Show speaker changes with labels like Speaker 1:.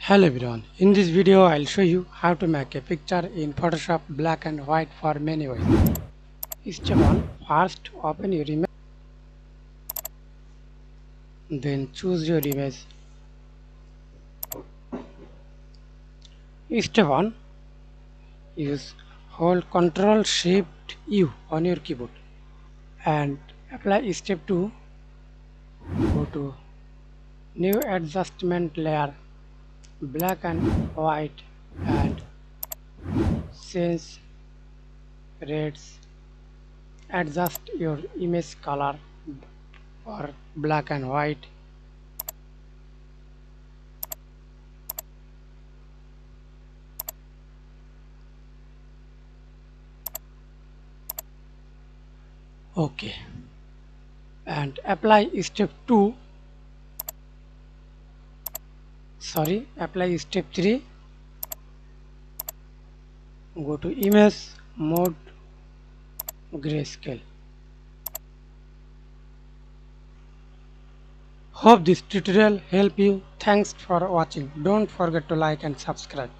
Speaker 1: Hello everyone, in this video I'll show you how to make a picture in Photoshop black and white for many ways. Step 1. First open your image, then choose your image. Step 1. Hold Ctrl Shift U on your keyboard and apply step 2. Go to new adjustment layer, black and white, and change reds. Adjust your image color for black and white. OK, and apply step 2. Apply step 3. Go to image mode, grayscale. Hope this tutorial help you. Thanks for watching. Don't forget to like and subscribe.